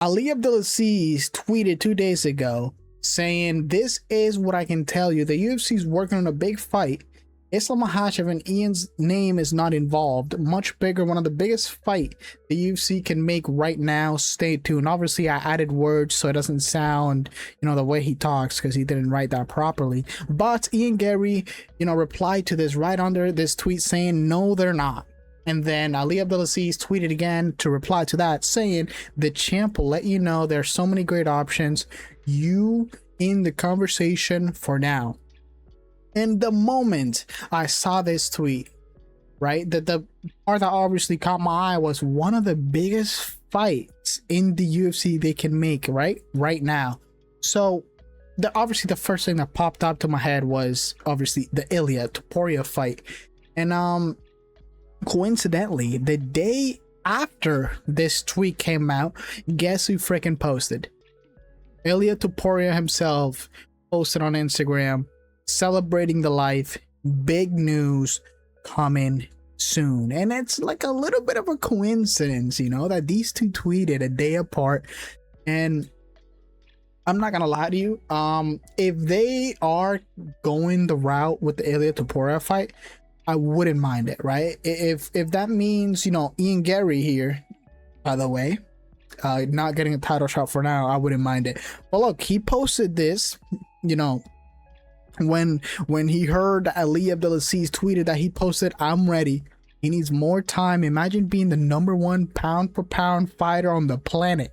Ali Abdelaziz tweeted 2 days ago saying, "This is what I can tell you. The UFC is working on a big fight. Islam Makhachev and Ian's name is not involved. Much bigger, one of the biggest fight the UFC can make right now. Stay tuned." Obviously, I added words so it doesn't sound, the way he talks, because he didn't write that properly. But Ian Garry, replied to this right under this tweet saying, "No, they're not." And then Ali Abdelaziz tweeted again to reply to that saying, "The champ will let you know there's so many great options. You in the conversation for now." And the moment I saw this tweet, right, the part that obviously caught my eye was one of the biggest fights in the UFC they can make right now. So obviously the first thing that popped up to my head was obviously the Ilia Topuria fight. And coincidentally, the day after this tweet came out, guess who freaking posted? Ilia Topuria himself posted on Instagram celebrating the life, big news coming soon. And it's like a little bit of a coincidence, that these two tweeted a day apart. And I'm not gonna lie to you, if they are going the route with the Ilia Topuria fight, I wouldn't mind it, right? If that means, Ian Garry here, by the way, not getting a title shot for now, I wouldn't mind it. But look, he posted this, when he heard Ali Abdelaziz tweeted that, he posted, "I'm ready. He needs more time. Imagine being the #1 pound for pound fighter on the planet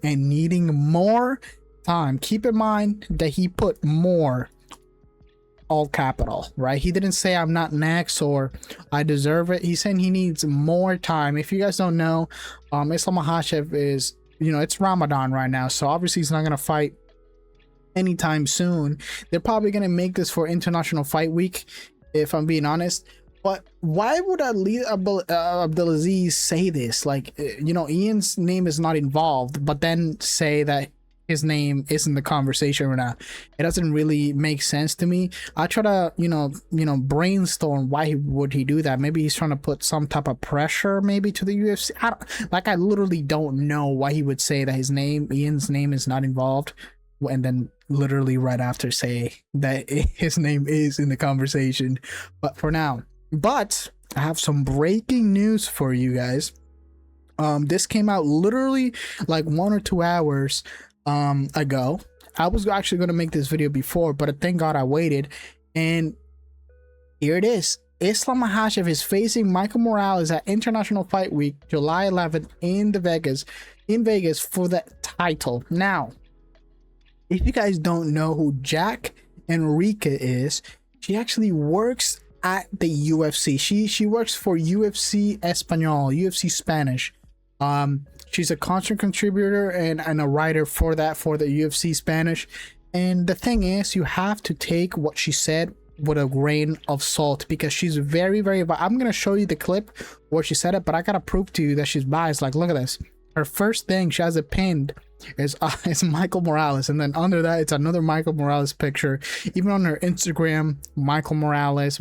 and needing more time." Keep in mind that he put more, all capital, right? He didn't say "I'm not next" or "I deserve it." He's saying he needs more time. If you guys don't know, Islam Makhachev is, it's Ramadan right now, so obviously he's not gonna fight anytime soon. They're probably gonna make this for International Fight Week, if I'm being honest. But why would Ali Abdelaziz say this? Like, Ian's name is not involved, but then say that his name is in the conversation right now. It doesn't really make sense to me. I try to brainstorm why would he do that. Maybe he's trying to put some type of pressure maybe to the UFC. I literally don't know why he would say that Ian's name is not involved, and then literally right after say that his name is in the conversation. But for now, I have some breaking news for you guys. This came out literally like 1 or 2 hours ago. I was actually going to make this video before, but thank God I waited. And here it is. Islam Makhachev is facing Michael Morales at International Fight Week, July 11th in Vegas for the title. Now, if you guys don't know who Jack Enrique is, she actually works at the UFC. She works for UFC Espanol, UFC Spanish. She's a constant contributor and a writer for the UFC Spanish. And the thing is, you have to take what she said with a grain of salt, because she's very, very, I'm gonna show you the clip where she said it, but I gotta prove to you that she's biased. Like, look at this. Her first thing she has it pinned is Michael Morales, and then under that it's another Michael Morales picture. Even on her Instagram, Michael Morales.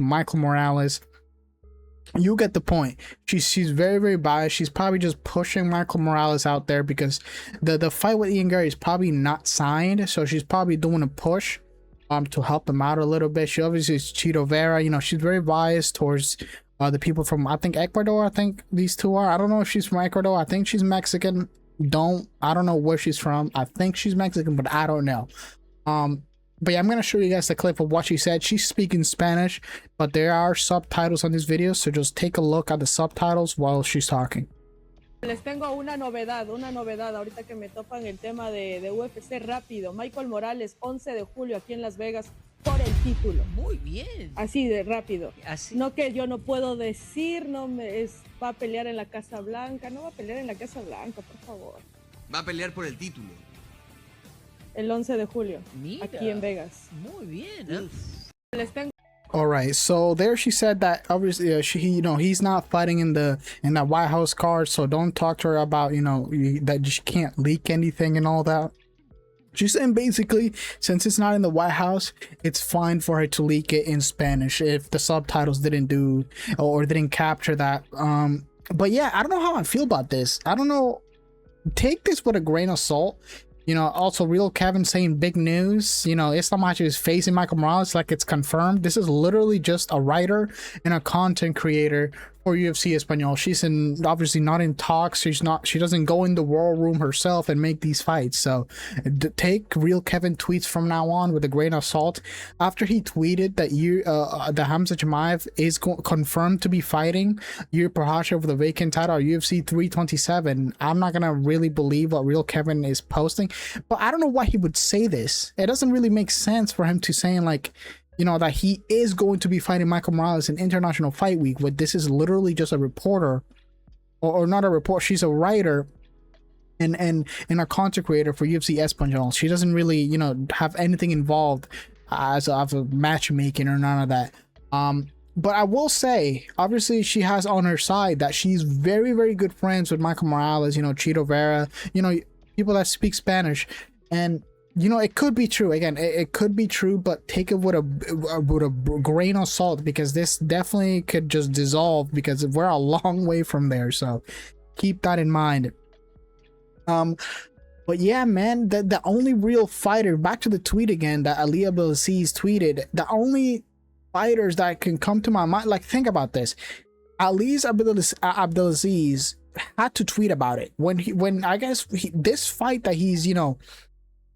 You get the point. She's very, very biased. She's probably just pushing Michael Morales out there because the fight with Ian Garry is probably not signed, so she's probably doing a push to help him out a little bit. She obviously is Chito Vera. She's very biased towards the people from, I think, Ecuador. I think these two are. I don't know if she's from Ecuador. I think she's Mexican. I don't know where she's from. I think she's Mexican, but I don't know. But yeah, I'm gonna show you guys the clip of what she said. She's speaking Spanish, but there are subtitles on this video, so just take a look at the subtitles while she's talking. Les tengo una novedad ahorita que me topan el tema de UFC rápido. Michael Morales, 11 de julio aquí en Las Vegas por el título. Muy bien. Así de rápido. Así. No, que yo no puedo decir, va a pelear en la Casa Blanca. No va a pelear en la Casa Blanca, por favor. Va a pelear por el título. El 11 de julio. Mira, aquí en Vegas. Muy bien. Les tengo. All right, so there she said that obviously he's not fighting in that White House card, so don't talk to her about that she can't leak anything and all that. She's saying basically, since it's not in the White House, it's fine for her to leak it in Spanish if the subtitles didn't do or didn't capture that. But yeah, I don't know how I feel about this. I don't know take this with a grain of salt. You know, also Real Kevin saying big news. You know, Islam Makhachev is facing Michael Morales, like it's confirmed. This is literally just a writer and a content creator for UFC Espanol. She's obviously not in talks. She doesn't go in the war room herself and make these fights. So take Real Kevin tweets from now on with a grain of salt. After he tweeted that the Hamza Chimaev is confirmed to be fighting Yuri Prochazka for the vacant title at UFC 327, I'm not gonna really believe what Real Kevin is posting. But I don't know why he would say this. It doesn't really make sense for him to saying, like, you know, that he is going to be fighting Michael Morales in International Fight Week, but this is literally just a reporter, or not a report. She's a writer and a content creator for UFC Espanol. She doesn't really, you know, have anything involved as a matchmaking or none of that. But I will say, obviously, she has on her side that she's very, very good friends with Michael Morales, you know, Chito Vera, you know, people that speak Spanish. And you know, it could be true. Again, it could be true, but take it with a grain of salt, because this definitely could just dissolve, because we're a long way from there. So keep that in mind. But yeah, man, the only real fighter, back to the tweet again that Ali Abdelaziz tweeted, the only fighters that can come to my mind, like, think about this. Abdelaziz had to tweet about it when I guess this fight that he's, you know,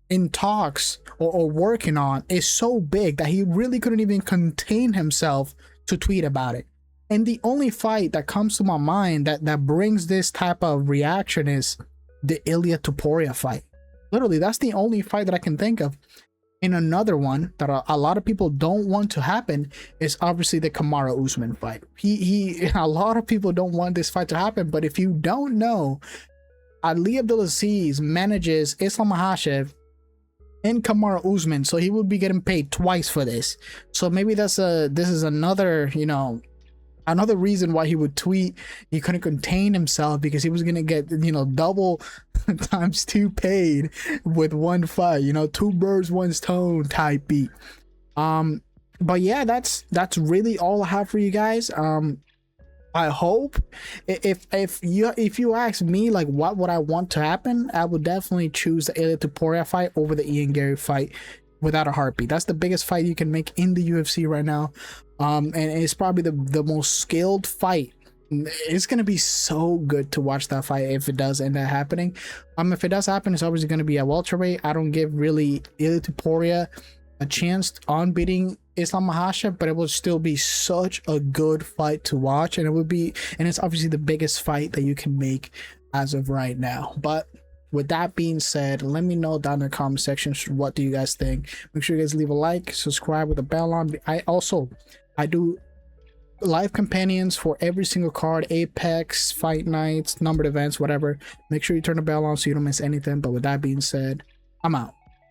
in talks or working on is so big that he really couldn't even contain himself to tweet about it. And the only fight that comes to my mind that brings this type of reaction is the Ilia Topuria fight. Literally, that's the only fight that I can think of. And another one that a lot of people don't want to happen is obviously the Kamaru Usman fight. A lot of people don't want this fight to happen, but if you don't know, Ali Abdelaziz manages Islam Makhachev and Kamaru Usman, so he will be getting paid twice for this. So maybe this is another, you know, another reason why he would tweet he couldn't contain himself, because he was gonna get, you know, double times two paid with one fight, you know, two birds one stone type beat. But yeah, that's really all I have for you guys. I hope, if you ask me, like, what would I want to happen, I would definitely choose the Ilia Topuria fight over the Ian Garry fight without a heartbeat. That's the biggest fight you can make in the UFC right now, and it's probably the most skilled fight. It's gonna be so good to watch that fight if it does end up happening. If it does happen, it's obviously gonna be a welterweight. I don't give really Ilia Topuria a chance on beating Islam Makhachev, but it will still be such a good fight to watch, and it's obviously the biggest fight that you can make as of right now. But with that being said, let me know down in the comment section, what do you guys think. Make sure you guys leave a like, subscribe with the bell on. I do live companions for every single card, Apex, fight nights, numbered events, whatever. Make sure you turn the bell on so you don't miss anything. But with that being said, I'm out.